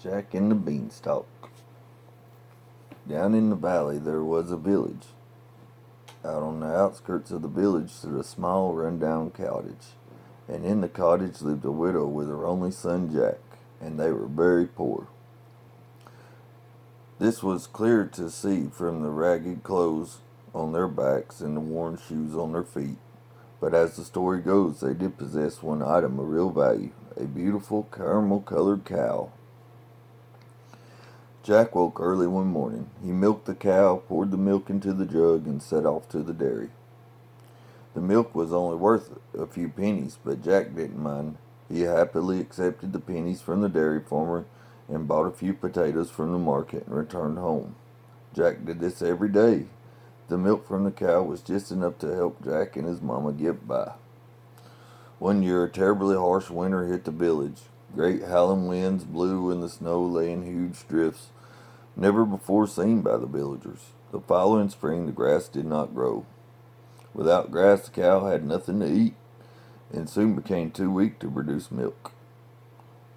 Jack and the Beanstalk. Down in the valley there was a village. Out on the outskirts of the village stood a small run-down cottage, and in the cottage lived a widow with her only son Jack, and they were very poor. This was clear to see from the ragged clothes on their backs and the worn shoes on their feet. But as the story goes, they did possess one item of real value, a beautiful caramel-colored cow. Jack woke early one morning. He milked the cow, poured the milk into the jug, and set off to the dairy. The milk was only worth a few pennies, but Jack didn't mind. He happily accepted the pennies from the dairy farmer and bought a few potatoes from the market and returned home. Jack did this every day. The milk from the cow was just enough to help Jack and his mama get by. One year, a terribly harsh winter hit the village. Great howling winds blew and the snow lay in huge drifts, never before seen by the villagers. The following spring, the grass did not grow. Without grass, the cow had nothing to eat and soon became too weak to produce milk.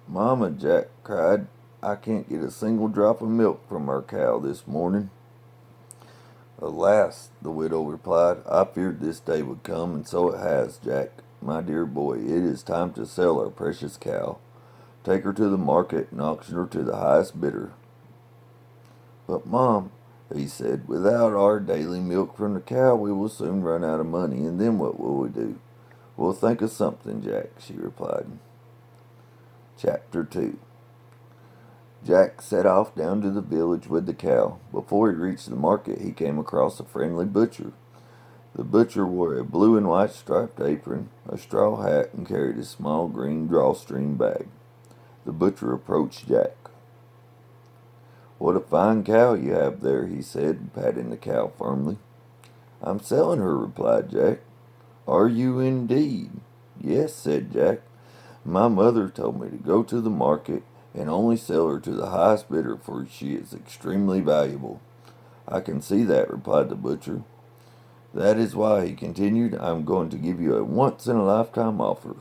"Mama," Jack cried, "I can't get a single drop of milk from our cow this morning." "Alas," the widow replied, "I feared this day would come, and so it has, Jack. My dear boy, it is time to sell our precious cow. Take her to the market and auction her to the highest bidder." "But, Mom," he said, "without our daily milk from the cow, we will soon run out of money, and then what will we do?" "We'll think of something, Jack," she replied. Chapter 2. Jack set off down to the village with the cow. Before he reached the market, he came across a friendly butcher. The butcher wore a blue and white striped apron, a straw hat, and carried a small green drawstring bag. The butcher approached Jack. "What a fine cow you have there," he said, patting the cow firmly. "I'm selling her," replied Jack. "Are you indeed?" "Yes," said Jack. "My mother told me to go to the market and only sell her to the highest bidder, for she is extremely valuable." "I can see that," replied the butcher. "That is why," he continued, "I'm going to give you a once-in-a-lifetime offer,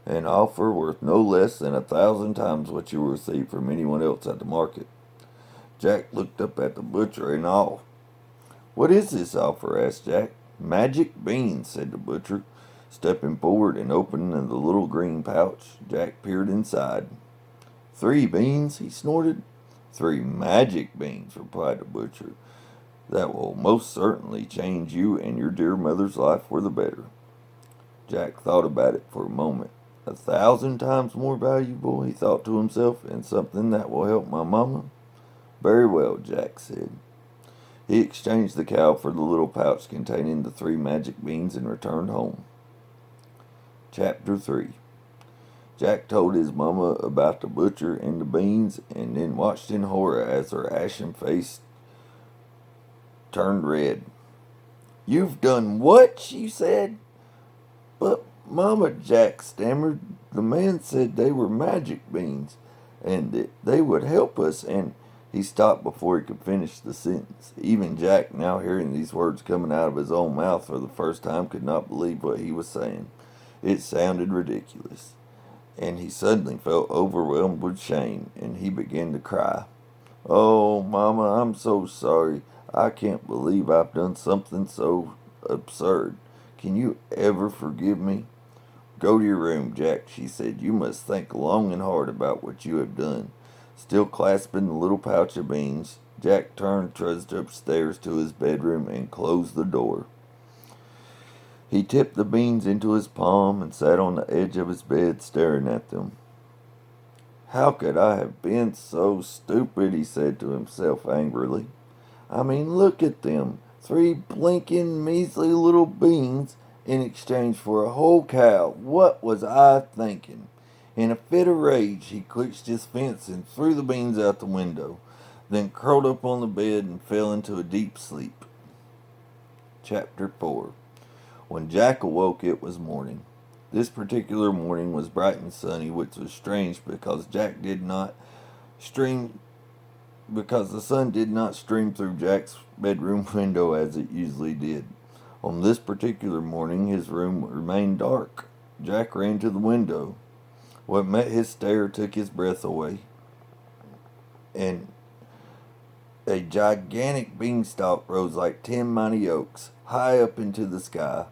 an offer worth no less than 1,000 times what you will receive from anyone else at the market." Jack looked up at the butcher in awe. "What is this offer?" asked Jack. "Magic beans," said the butcher. Stepping forward and opening the little green pouch, Jack peered inside. "3 beans?" he snorted. "3 magic beans," replied the butcher. "That will most certainly change you and your dear mother's life for the better." Jack thought about it for a moment. 1,000 times more valuable, he thought to himself, and something that will help my mama? "Very well," Jack said. He exchanged the cow for the little pouch containing the 3 magic beans and returned home. Chapter 3. Jack told his mama about the butcher and the beans, and then watched in horror as her ashen face turned red. "You've done what?" she said. "But, Mama," Jack stammered, "the man said they were magic beans, and that they would help us, and—" He stopped before he could finish the sentence. Even Jack, now hearing these words coming out of his own mouth for the first time, could not believe what he was saying. It sounded ridiculous, and he suddenly felt overwhelmed with shame, and he began to cry. "Oh, Mama, I'm so sorry. I can't believe I've done something so absurd. Can you ever forgive me?" "Go to your room, Jack," she said. "You must think long and hard about what you have done." Still clasping the little pouch of beans, Jack trudged upstairs to his bedroom and closed the door. He tipped the beans into his palm and sat on the edge of his bed staring at them. "How could I have been so stupid?" he said to himself angrily. "I mean, look at them. 3 blinking measly little beans in exchange for a whole cow. What was I thinking?" In a fit of rage, he clutched his fence and threw the beans out the window, then curled up on the bed and fell into a deep sleep. Chapter 4. When Jack awoke, it was morning. This particular morning was bright and sunny, which was strange because the sun did not stream through Jack's bedroom window as it usually did. On this particular morning, his room remained dark. Jack ran to the window. What met his stare took his breath away. and a gigantic beanstalk rose like 10 mighty oaks, high up into the sky.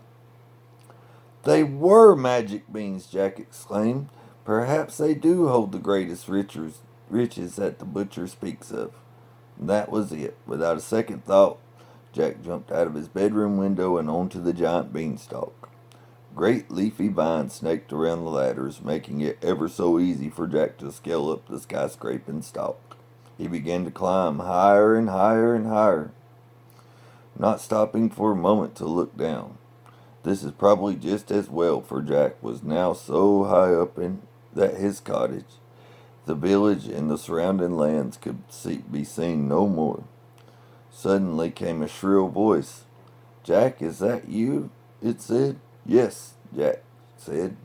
They were magic beans, Jack exclaimed. Perhaps they do hold the greatest riches that the butcher speaks of. And that was it. Without a second thought, Jack jumped out of his bedroom window and onto the giant beanstalk. Great leafy vines snaked around the ladders, making it ever so easy for Jack to scale up the skyscraping stalk. He began to climb higher and higher and higher, not stopping for a moment to look down. This is probably just as well, for Jack was now so high up in that his cottage, the village, and the surrounding lands could be seen no more. Suddenly came a shrill voice. "Jack, is that you?" it said. "Yes," Jack said.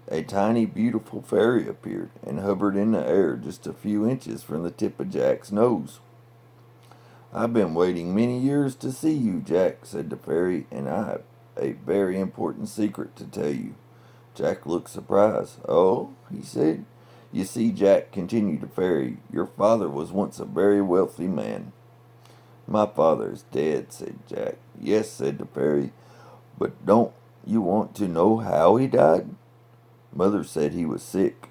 A tiny, beautiful fairy appeared and hovered in the air just a few inches from the tip of Jack's nose. "I've been waiting many years to see you, Jack," said the fairy, "and I have a very important secret to tell you." Jack looked surprised. "Oh," he said. "You see, Jack," continued the fairy, "your father was once a very wealthy man." "My father is dead," said Jack. "Yes," said the fairy, "but don't you want to know how he died?" "Mother said he was sick."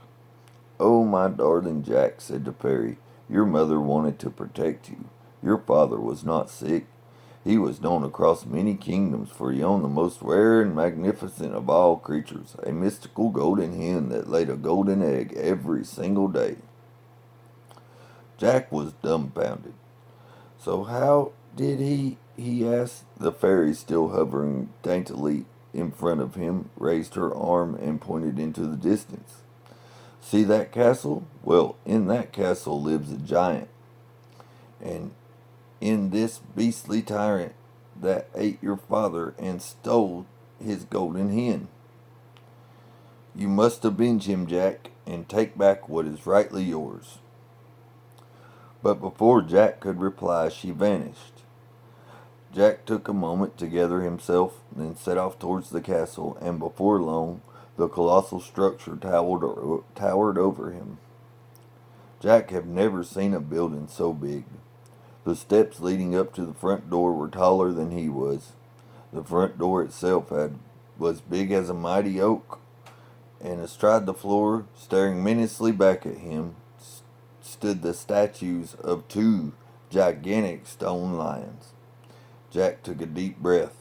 "Oh, my darling Jack," said the fairy, "your mother wanted to protect you. Your father was not sick. He was known across many kingdoms, for he owned the most rare and magnificent of all creatures, a mystical golden hen that laid a golden egg every single day." Jack was dumbfounded. "So how did he asked. The fairy, still hovering daintily in front of him, raised her arm and pointed into the distance. "See that castle? Well, in that castle lives a giant, and in this beastly tyrant that ate your father and stole his golden hen. You must avenge him, Jack, and take back what is rightly yours." But before Jack could reply, she vanished. Jack took a moment to gather himself, then set off towards the castle, and before long the colossal structure towered over him. Jack had never seen a building so big. The steps leading up to the front door were taller than he was. The front door itself was big as a mighty oak, and astride the floor, staring menacingly back at him, stood the statues of two gigantic stone lions. Jack took a deep breath.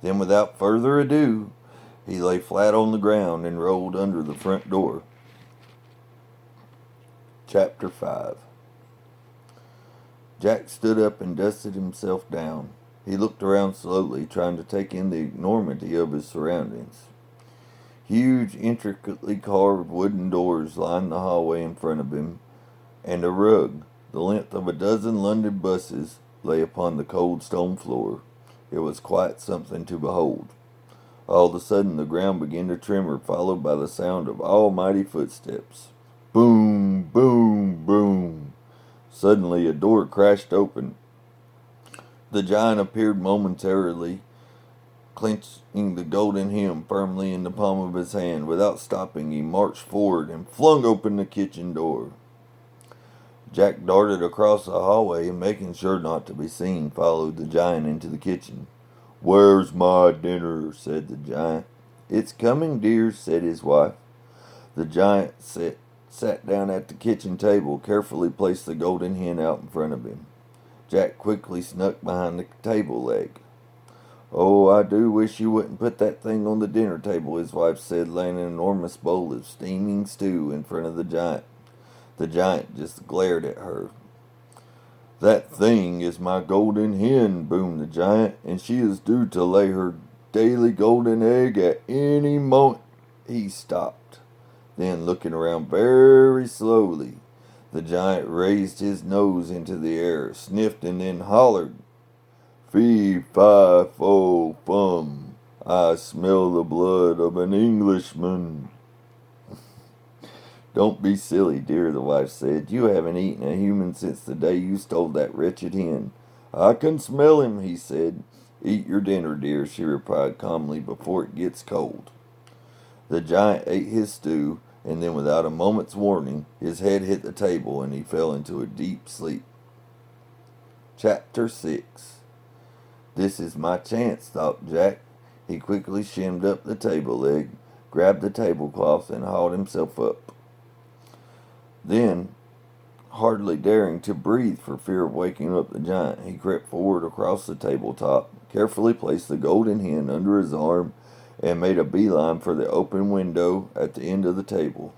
Then, without further ado, he lay flat on the ground and rolled under the front door. Chapter 5. Jack stood up and dusted himself down. He looked around slowly, trying to take in the enormity of his surroundings. Huge, intricately carved wooden doors lined the hallway in front of him, and a rug, the length of a dozen London buses, lay upon the cold stone floor. It was quite something to behold. All of a sudden the ground began to tremor, followed by the sound of almighty footsteps. Boom, boom, boom. Suddenly a door crashed open. The giant appeared momentarily, clenching the golden hem firmly in the palm of his hand. Without stopping, he marched forward and flung open the kitchen door. Jack darted across the hallway and, making sure not to be seen, followed the giant into the kitchen. "Where's my dinner?" said the giant. "It's coming, dear," said his wife. The giant sat down at the kitchen table, carefully placed the golden hen out in front of him. Jack quickly snuck behind the table leg. "Oh, I do wish you wouldn't put that thing on the dinner table," his wife said, laying an enormous bowl of steaming stew in front of the giant. The giant just glared at her. "That thing is my golden hen," boomed the giant, "and she is due to lay her daily golden egg at any moment." He stopped. Then, looking around very slowly, the giant raised his nose into the air, sniffed, and then hollered, "Fee, fi, fo, fum. I smell the blood of an Englishman." "Don't be silly, dear," the wife said. "You haven't eaten a human since the day you stole that wretched hen." "I can smell him," he said. "Eat your dinner, dear," she replied calmly, "before it gets cold." The giant ate his stew, and then without a moment's warning, his head hit the table and he fell into a deep sleep. Chapter 6. This is my chance, thought Jack. He quickly shimmed up the table leg, grabbed the tablecloth, and hauled himself up. Then, hardly daring to breathe for fear of waking up the giant, he crept forward across the tabletop, carefully placed the golden hen under his arm, and made a beeline for the open window at the end of the table.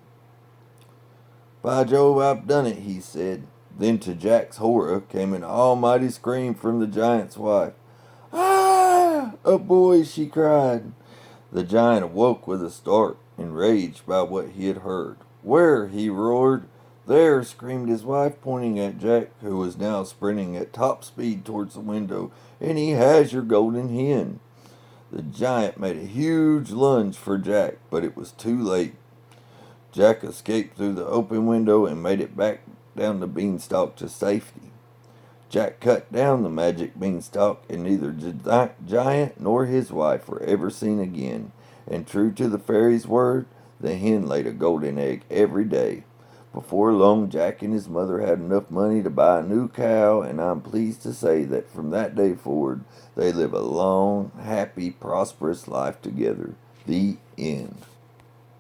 "By Jove, I've done it," he said. Then to Jack's horror came an almighty scream from the giant's wife. "Ah! A boy!" she cried. The giant awoke with a start, enraged by what he had heard. "Where?" he roared. "There!" screamed his wife, pointing at Jack, who was now sprinting at top speed towards the window. "And he has your golden hen." The giant made a huge lunge for Jack, but it was too late. Jack escaped through the open window and made it back down the beanstalk to safety. Jack cut down the magic beanstalk, and neither the giant nor his wife were ever seen again. And true to the fairy's word, the hen laid a golden egg every day. Before long, Jack and his mother had enough money to buy a new cow, and I'm pleased to say that from that day forward, they live a long, happy, prosperous life together. The end.